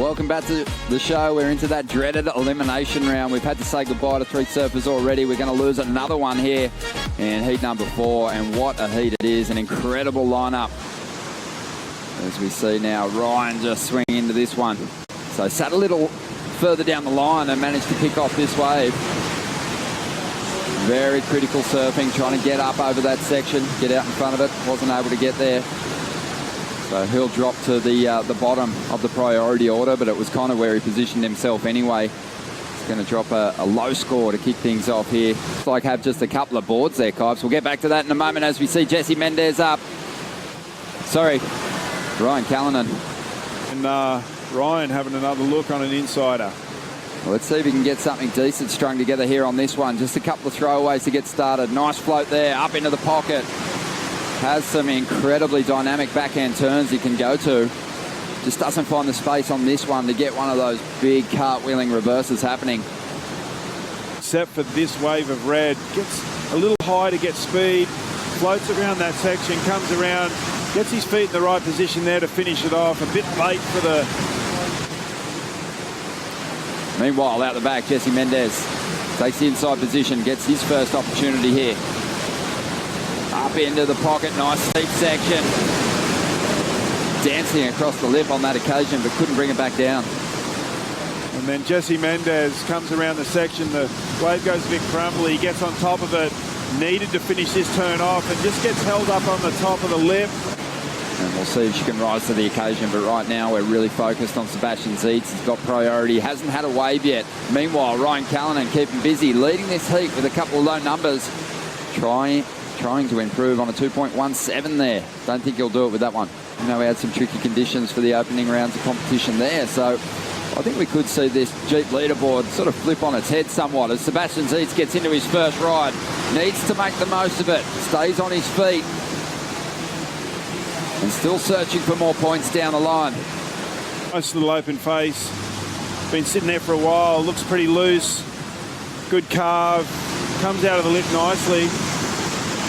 Welcome back to the show. We're into that dreaded elimination round. We've had to say goodbye to 3 surfers already. We're going to lose another one here in heat number 4. And what a heat it is. An incredible lineup. As we see now, Ryan just swinging into this one. So sat a little further down the line and managed to pick off this wave. Very critical surfing, trying to get up over that section, get out in front of it. Wasn't able to get there. So he'll drop to the bottom of the priority order, but it was kind of where he positioned himself anyway. He's going to drop a low score to kick things off here. Looks like have just a couple of boards there, Kipes. We'll get back to that in a moment as we see Jesse Mendes up. Sorry, Ryan Callinan. And Ryan having another look on an insider. Well, let's see if we can get something decent strung together here on this one. Just a couple of throwaways to get started. Nice float there, up into the pocket. Has some incredibly dynamic backhand turns he can go to. Just doesn't find the space on this one to get one of those big cartwheeling reverses happening. Except for this wave of red. Gets a little high to get speed. Floats around that section, comes around, gets his feet in the right position there to finish it off. A bit late for the... Meanwhile, out the back, Jesse Mendes takes the inside position, gets his first opportunity here. Up into the pocket, nice deep section. Dancing across the lip on that occasion, but couldn't bring it back down. And then Jesse Mendes comes around the section. The wave goes a bit crumbly. He gets on top of it. Needed to finish this turn off and just gets held up on the top of the lip. And we'll see if she can rise to the occasion, but right now we're really focused on Sebastian Zietz. He's got priority, hasn't had a wave yet. Meanwhile, Ryan Callinan keeping busy, leading this heat with a couple of low numbers. Trying to improve on a 2.17 there. Don't think he'll do it with that one. You know, we had some tricky conditions for the opening rounds of competition there, so I think we could see this Jeep leaderboard sort of flip on its head somewhat as Sebastian Zietz gets into his first ride. Needs to make the most of it. Stays on his feet. And still searching for more points down the line. Nice little open face. Been sitting there for a while. Looks pretty loose. Good carve. Comes out of the lip nicely.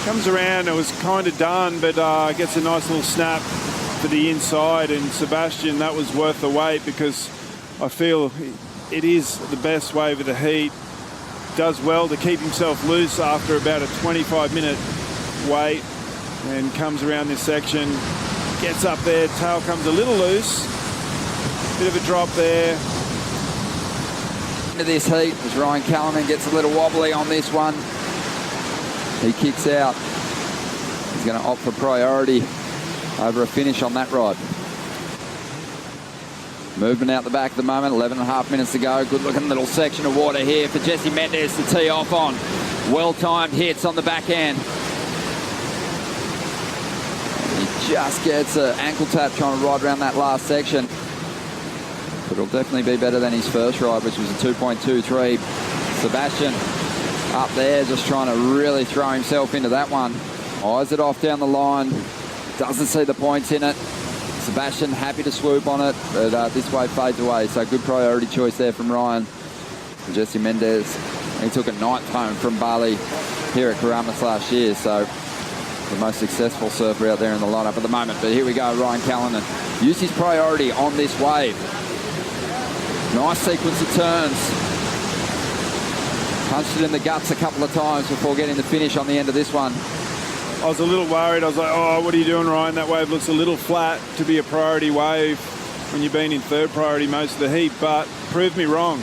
Comes around. It was kind of done, but gets a nice little snap to the inside. And Sebastian, that was worth the wait because I feel it is the best wave of the heat. Does well to keep himself loose after about a 25-minute wait. And comes around this section, gets up there, tail comes a little loose, bit of a drop there. Into this heat as Ryan Callinan gets a little wobbly on this one. He kicks out. He's going to opt for priority over a finish on that ride. Movement out the back at the moment, 11.5 minutes to go. Good looking little section of water here for Jesse Mendes to tee off on. Well-timed hits on the backhand. Just gets an ankle tap trying to ride around that last section. But it'll definitely be better than his first ride, which was a 2.23. Sebastian up there just trying to really throw himself into that one. Eyes it off down the line. Doesn't see the points in it. Sebastian happy to swoop on it, but this wave fades away. So good priority choice there from Ryan. And Jesse Mendes, he took a ninth home from Bali here at Karamas last year. So the most successful surfer out there in the lineup at the moment. But here we go, Ryan Callinan. Used his priority on this wave. Nice sequence of turns. Punched it in the guts a couple of times before getting the finish on the end of this one. I was a little worried. I was like, oh, what are you doing, Ryan? That wave looks a little flat to be a priority wave when you've been in third priority most of the heat, but proved me wrong.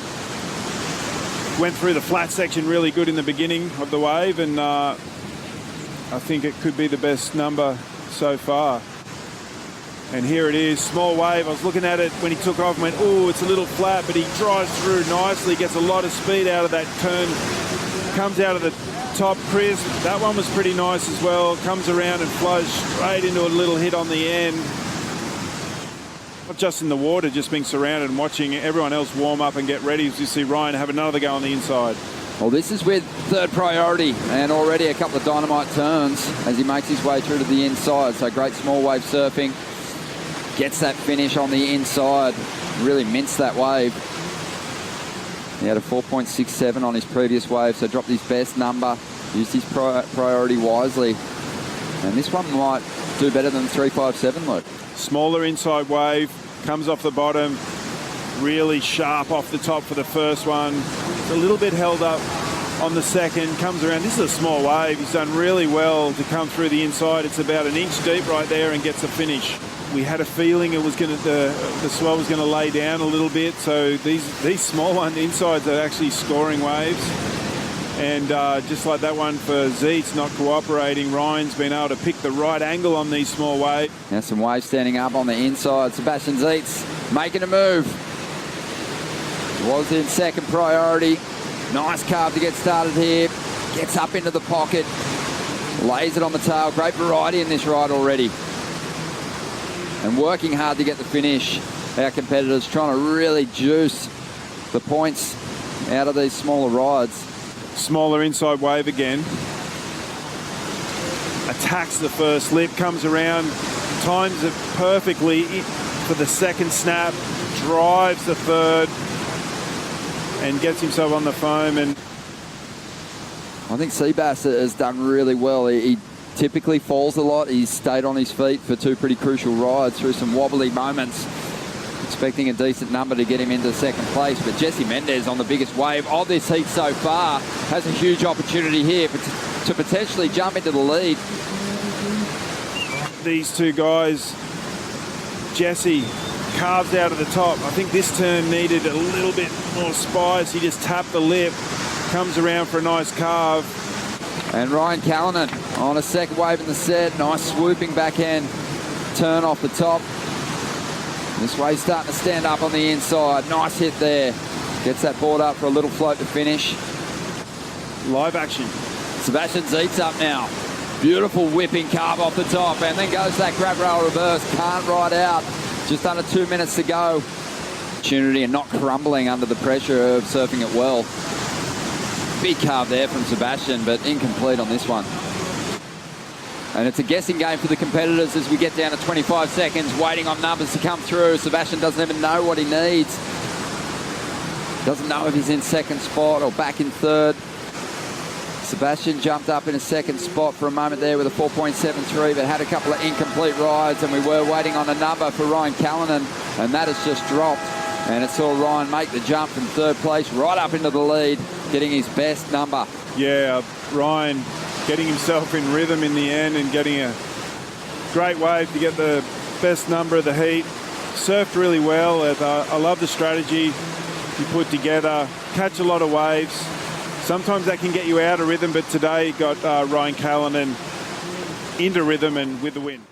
Went through the flat section really good in the beginning of the wave, and I think it could be the best number so far. And here it is, small wave. I was looking at it when he took off and went, oh, it's a little flat, but he drives through nicely, gets a lot of speed out of that turn, comes out of the top crisp. That one was pretty nice as well. Comes around and flows straight into a little hit on the end. Not just in the water, just being surrounded and watching everyone else warm up and get ready as you see Ryan have another go on the inside. Well, this is with third priority and already a couple of dynamite turns as he makes his way through to the inside. So great small wave surfing. Gets that finish on the inside. Really minced that wave. He had a 4.67 on his previous wave, so dropped his best number. Used his priority wisely. And this one might do better than 3.57, Luke. Smaller inside wave, comes off the bottom. Really sharp off the top for the first one. It's a little bit held up on the second, comes around. This is a small wave. He's done really well to come through the inside. It's about an inch deep right there and gets a finish. We had a feeling it was going to, the swell was going to lay down a little bit. So these small one, the insides are actually scoring waves. And just like that one for Zietz not cooperating, Ryan's been able to pick the right angle on these small waves. Now some waves standing up on the inside. Sebastian Zietz making a move. Was in second priority. Nice carve to get started here. Gets up into the pocket. Lays it on the tail. Great variety in this ride already. And working hard to get the finish. Our competitors trying to really juice the points out of these smaller rides. Smaller inside wave again. Attacks the first lip, comes around, times it perfectly for the second snap, drives the third, and gets himself on the foam. And I think Sebastian has done really well. He typically falls a lot. He's stayed on his feet for two pretty crucial rides through some wobbly moments. Expecting a decent number to get him into second place, but Jesse Mendes on the biggest wave of this heat so far has a huge opportunity here to potentially jump into the lead. These two guys, Jesse carves out of the top. I think this turn needed a little bit more spice. He just tapped the lip, comes around for a nice carve. And Ryan Callinan on a second wave in the set. Nice swooping backhand turn off the top. This wave's starting to stand up on the inside. Nice hit there. Gets that board up for a little float to finish. Live action. Sebastian Zietz up now. Beautiful whipping carve off the top, and then goes that grab rail reverse. Can't ride out. Just under 2 minutes to go. Opportunity and not crumbling under the pressure of surfing it well. Big carve there from Sebastian, but incomplete on this one. And it's a guessing game for the competitors as we get down to 25 seconds, waiting on numbers to come through. Sebastian doesn't even know what he needs. Doesn't know if he's in second spot or back in third. Sebastian jumped up in a second spot for a moment there with a 4.73, but had a couple of incomplete rides, and we were waiting on a number for Ryan Callinan, and that has just dropped. And it saw Ryan make the jump from third place right up into the lead, getting his best number. Yeah, Ryan getting himself in rhythm in the end and getting a great wave to get the best number of the heat. Surfed really well. I love the strategy he put together. Catch a lot of waves. Sometimes that can get you out of rhythm, but today got Ryan Callinan into rhythm and with the win.